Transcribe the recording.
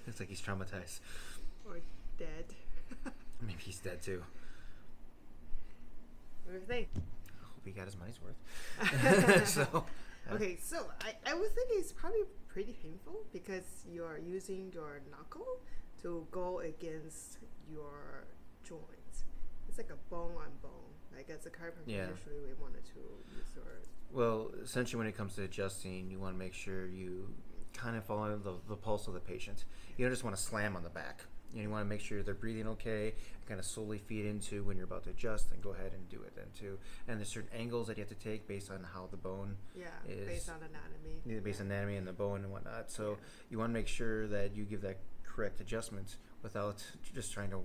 Looks like he's traumatized. Or dead. Maybe he's dead too. What do you think? I hope he got his money's worth. So. Okay, so I would think it's probably pretty painful because you're using your knuckle to go against your joints. It's like a bone on bone. Like as a chiropractor, usually we wanted to use your... Well, essentially when it comes to adjusting, you want to make sure you kind of follow the pulse of the patient. You don't just want to slam on the back. You want to make sure they're breathing okay, kind of slowly feed into when you're about to adjust, and go ahead and do it then too. And there's certain angles that you have to take based on how the bone is. Based on anatomy. Based on anatomy and the bone and whatnot. So you want to make sure that you give that correct adjustment without just trying to